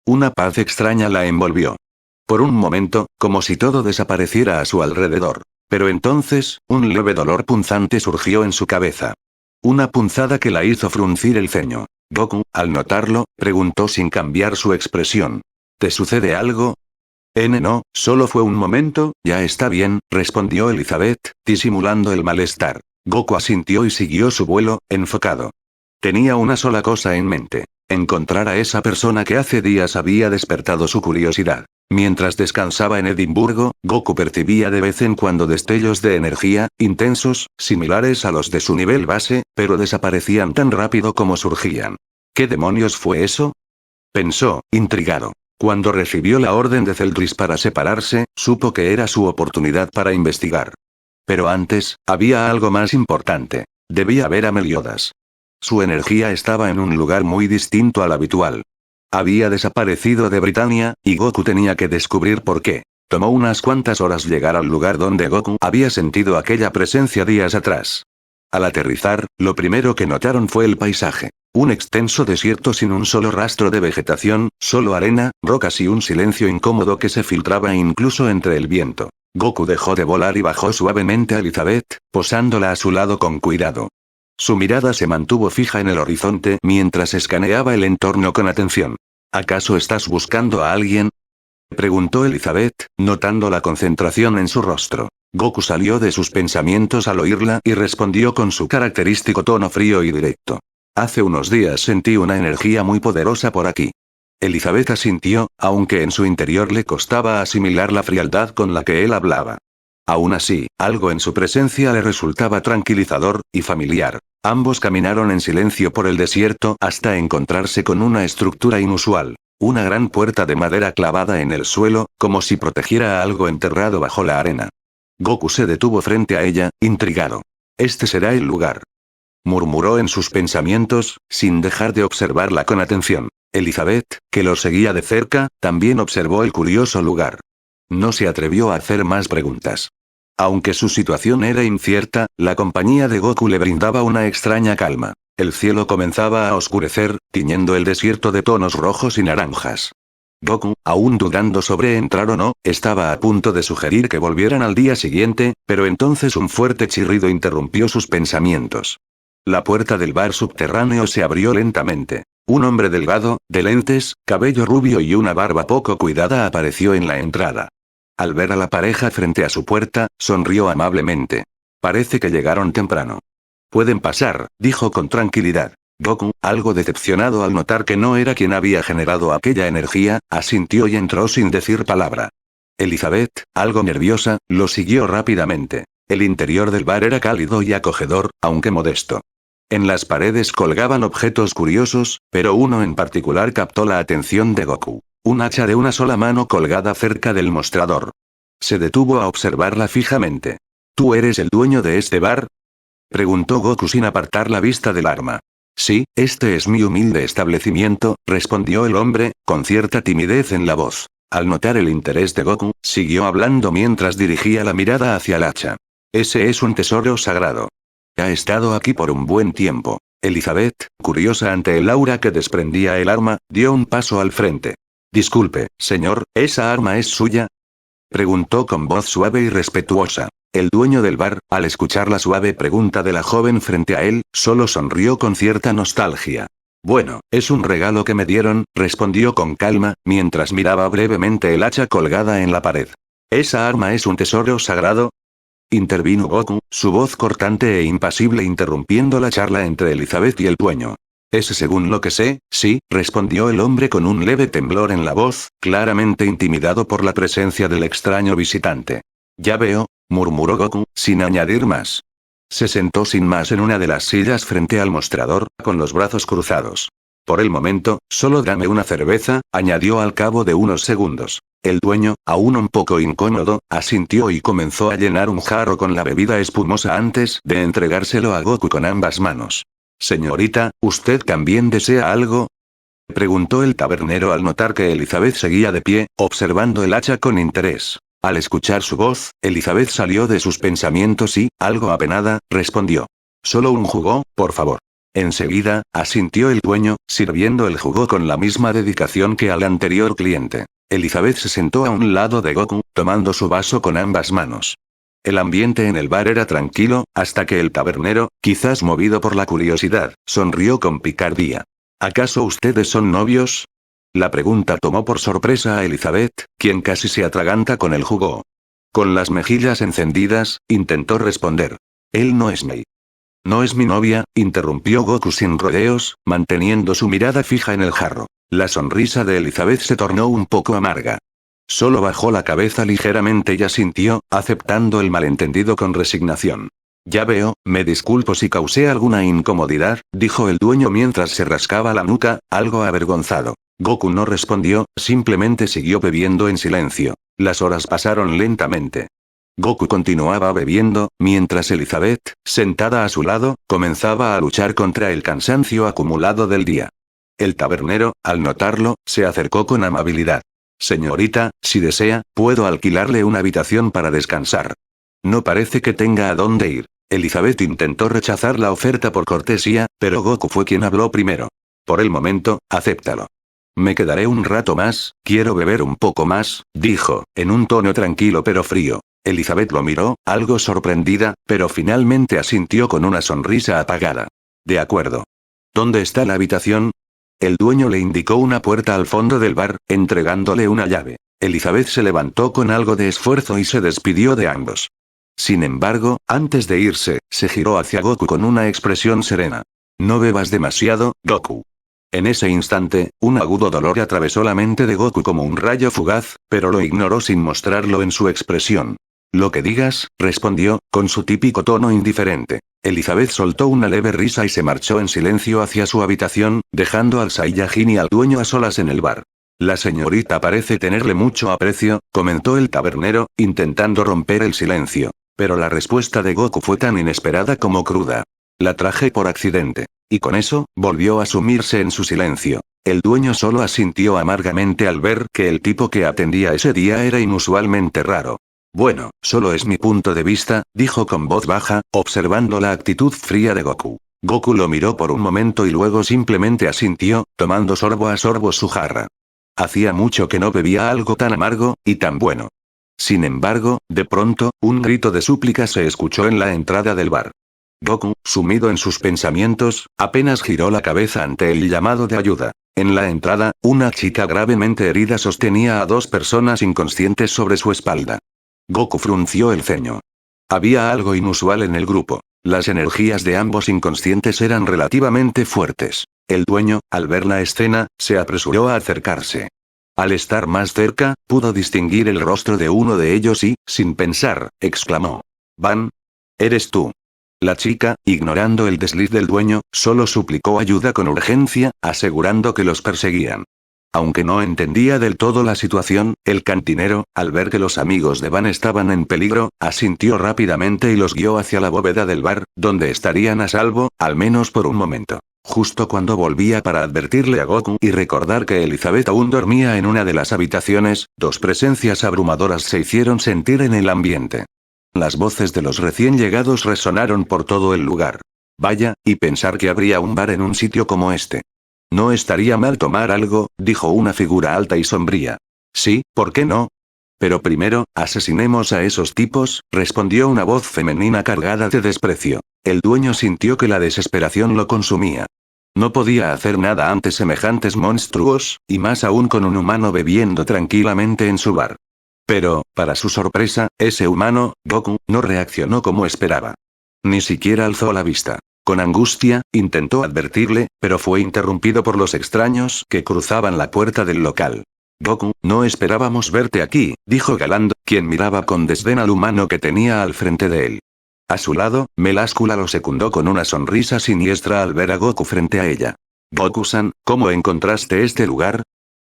Una paz extraña la envolvió. Por un momento, como si todo desapareciera a su alrededor. Pero entonces, un leve dolor punzante surgió en su cabeza. Una punzada que la hizo fruncir el ceño. Goku, al notarlo, preguntó sin cambiar su expresión. ¿Te sucede algo? No, solo fue un momento, ya está bien, respondió Elizabeth, disimulando el malestar. Goku asintió y siguió su vuelo, enfocado. Tenía una sola cosa en mente. Encontrar a esa persona que hace días había despertado su curiosidad. Mientras descansaba en Edimburgo, Goku percibía de vez en cuando destellos de energía, intensos, similares a los de su nivel base, pero desaparecían tan rápido como surgían. ¿Qué demonios fue eso? Pensó, intrigado. Cuando recibió la orden de Celdris para separarse, supo que era su oportunidad para investigar. Pero antes, había algo más importante. Debía ver a Meliodas. Su energía estaba en un lugar muy distinto al habitual. Había desaparecido de Britania, y Goku tenía que descubrir por qué. Tomó unas cuantas horas llegar al lugar donde Goku había sentido aquella presencia días atrás. Al aterrizar, lo primero que notaron fue el paisaje. Un extenso desierto sin un solo rastro de vegetación, solo arena, rocas y un silencio incómodo que se filtraba incluso entre el viento. Goku dejó de volar y bajó suavemente a Elizabeth, posándola a su lado con cuidado. Su mirada se mantuvo fija en el horizonte mientras escaneaba el entorno con atención. ¿Acaso estás buscando a alguien? Preguntó Elizabeth, notando la concentración en su rostro. Goku salió de sus pensamientos al oírla y respondió con su característico tono frío y directo. Hace unos días sentí una energía muy poderosa por aquí. Elizabeth asintió, aunque en su interior le costaba asimilar la frialdad con la que él hablaba. Aún así, algo en su presencia le resultaba tranquilizador y familiar. Ambos caminaron en silencio por el desierto hasta encontrarse con una estructura inusual. Una gran puerta de madera clavada en el suelo, como si protegiera a algo enterrado bajo la arena. Goku se detuvo frente a ella, intrigado. Este será el lugar. Murmuró en sus pensamientos, sin dejar de observarla con atención. Elizabeth, que lo seguía de cerca, también observó el curioso lugar. No se atrevió a hacer más preguntas. Aunque su situación era incierta, la compañía de Goku le brindaba una extraña calma. El cielo comenzaba a oscurecer, tiñendo el desierto de tonos rojos y naranjas. Goku, aún dudando sobre entrar o no, estaba a punto de sugerir que volvieran al día siguiente, pero entonces un fuerte chirrido interrumpió sus pensamientos. La puerta del bar subterráneo se abrió lentamente. Un hombre delgado, de lentes, cabello rubio y una barba poco cuidada apareció en la entrada. Al ver a la pareja frente a su puerta, sonrió amablemente. Parece que llegaron temprano. Pueden pasar, dijo con tranquilidad. Goku, algo decepcionado al notar que no era quien había generado aquella energía, asintió y entró sin decir palabra. Elizabeth, algo nerviosa, lo siguió rápidamente. El interior del bar era cálido y acogedor, aunque modesto. En las paredes colgaban objetos curiosos, pero uno en particular captó la atención de Goku. Un hacha de una sola mano colgada cerca del mostrador. Se detuvo a observarla fijamente. ¿Tú eres el dueño de este bar? Preguntó Goku sin apartar la vista del arma. Sí, este es mi humilde establecimiento, respondió el hombre, con cierta timidez en la voz. Al notar el interés de Goku, siguió hablando mientras dirigía la mirada hacia el hacha. Ese es un tesoro sagrado. Ha estado aquí por un buen tiempo. Elizabeth, curiosa ante el aura que desprendía el arma, dio un paso al frente. Disculpe, señor, ¿esa arma es suya? Preguntó con voz suave y respetuosa. El dueño del bar, al escuchar la suave pregunta de la joven frente a él, solo sonrió con cierta nostalgia. Bueno, es un regalo que me dieron, respondió con calma, mientras miraba brevemente el hacha colgada en la pared. ¿Esa arma es un tesoro sagrado? Intervino Goku, su voz cortante e impasible interrumpiendo la charla entre Elizabeth y el dueño. Ese según lo que sé, sí, respondió el hombre con un leve temblor en la voz, claramente intimidado por la presencia del extraño visitante. Ya veo, murmuró Goku, sin añadir más. Se sentó sin más en una de las sillas frente al mostrador, con los brazos cruzados. Por el momento, solo dame una cerveza, añadió al cabo de unos segundos. El dueño, aún un poco incómodo, asintió y comenzó a llenar un jarro con la bebida espumosa antes de entregárselo a Goku con ambas manos. Señorita, ¿usted también desea algo? Preguntó el tabernero al notar que Elizabeth seguía de pie, observando el hacha con interés. Al escuchar su voz, Elizabeth salió de sus pensamientos y, algo apenada, respondió. Solo un jugo, por favor. Enseguida, asintió el dueño, sirviendo el jugo con la misma dedicación que al anterior cliente. Elizabeth se sentó a un lado de Goku, tomando su vaso con ambas manos. El ambiente en el bar era tranquilo, hasta que el tabernero, quizás movido por la curiosidad, sonrió con picardía. ¿Acaso ustedes son novios? La pregunta tomó por sorpresa a Elizabeth, quien casi se atraganta con el jugo. Con las mejillas encendidas, intentó responder. Él no es mi. No es mi novia, interrumpió Goku sin rodeos, manteniendo su mirada fija en el jarro. La sonrisa de Elizabeth se tornó un poco amarga. Solo bajó la cabeza ligeramente y asintió, aceptando el malentendido con resignación. Ya veo, me disculpo si causé alguna incomodidad, dijo el dueño mientras se rascaba la nuca, algo avergonzado. Goku no respondió, simplemente siguió bebiendo en silencio. Las horas pasaron lentamente. Goku continuaba bebiendo, mientras Elizabeth, sentada a su lado, comenzaba a luchar contra el cansancio acumulado del día. El tabernero, al notarlo, se acercó con amabilidad. Señorita, si desea, puedo alquilarle una habitación para descansar. No parece que tenga a dónde ir. Elizabeth intentó rechazar la oferta por cortesía, pero Goku fue quien habló primero. Por el momento, acéptalo. Me quedaré un rato más, quiero beber un poco más, dijo, en un tono tranquilo pero frío. Elizabeth lo miró, algo sorprendida, pero finalmente asintió con una sonrisa apagada. De acuerdo. ¿Dónde está la habitación? El dueño le indicó una puerta al fondo del bar, entregándole una llave. Elizabeth se levantó con algo de esfuerzo y se despidió de ambos. Sin embargo, antes de irse, se giró hacia Goku con una expresión serena. No bebas demasiado, Goku. En ese instante, un agudo dolor atravesó la mente de Goku como un rayo fugaz, pero lo ignoró sin mostrarlo en su expresión. Lo que digas, respondió, con su típico tono indiferente. Elizabeth soltó una leve risa y se marchó en silencio hacia su habitación, dejando al Saiyajin y al dueño a solas en el bar. La señorita parece tenerle mucho aprecio, comentó el tabernero, intentando romper el silencio. Pero la respuesta de Goku fue tan inesperada como cruda. La traje por accidente. Y con eso, volvió a sumirse en su silencio. El dueño solo asintió amargamente al ver que el tipo que atendía ese día era inusualmente raro. Bueno, solo es mi punto de vista, dijo con voz baja, observando la actitud fría de Goku. Goku lo miró por un momento y luego simplemente asintió, tomando sorbo a sorbo su jarra. Hacía mucho que no bebía algo tan amargo, y tan bueno. Sin embargo, de pronto, un grito de súplica se escuchó en la entrada del bar. Goku, sumido en sus pensamientos, apenas giró la cabeza ante el llamado de ayuda. En la entrada, una chica gravemente herida sostenía a dos personas inconscientes sobre su espalda. Goku frunció el ceño. Había algo inusual en el grupo. Las energías de ambos inconscientes eran relativamente fuertes. El dueño, al ver la escena, se apresuró a acercarse. Al estar más cerca, pudo distinguir el rostro de uno de ellos y, sin pensar, exclamó. «Van. ¿Eres tú?» La chica, ignorando el desliz del dueño, solo suplicó ayuda con urgencia, asegurando que los perseguían. Aunque no entendía del todo la situación, el cantinero, al ver que los amigos de Van estaban en peligro, asintió rápidamente y los guió hacia la bóveda del bar, donde estarían a salvo, al menos por un momento. Justo cuando volvía para advertirle a Goku y recordar que Elizabeth aún dormía en una de las habitaciones, dos presencias abrumadoras se hicieron sentir en el ambiente. Las voces de los recién llegados resonaron por todo el lugar. Vaya, y pensar que habría un bar en un sitio como este. No estaría mal tomar algo, dijo una figura alta y sombría. Sí, ¿por qué no? Pero primero, asesinemos a esos tipos, respondió una voz femenina cargada de desprecio. El dueño sintió que la desesperación lo consumía. No podía hacer nada ante semejantes monstruos, y más aún con un humano bebiendo tranquilamente en su bar. Pero, para su sorpresa, ese humano, Goku, no reaccionó como esperaba. Ni siquiera alzó la vista. Con angustia, intentó advertirle, pero fue interrumpido por los extraños que cruzaban la puerta del local. Goku, no esperábamos verte aquí, dijo Galando, quien miraba con desdén al humano que tenía al frente de él. A su lado, Meláscula lo secundó con una sonrisa siniestra al ver a Goku frente a ella. Goku-san, ¿cómo encontraste este lugar?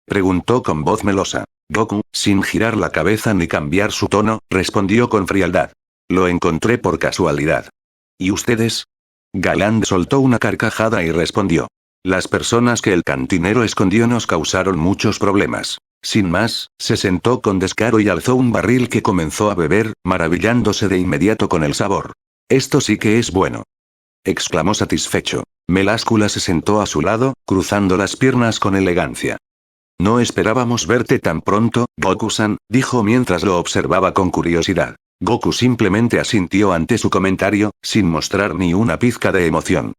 Preguntó con voz melosa. Goku, sin girar la cabeza ni cambiar su tono, respondió con frialdad. Lo encontré por casualidad. ¿Y ustedes? Galand soltó una carcajada y respondió. Las personas que el cantinero escondió nos causaron muchos problemas. Sin más, se sentó con descaro y alzó un barril que comenzó a beber, maravillándose de inmediato con el sabor. Esto sí que es bueno. Exclamó satisfecho. Meláscula se sentó a su lado, cruzando las piernas con elegancia. No esperábamos verte tan pronto, Goku-san, dijo mientras lo observaba con curiosidad. Goku simplemente asintió ante su comentario, sin mostrar ni una pizca de emoción.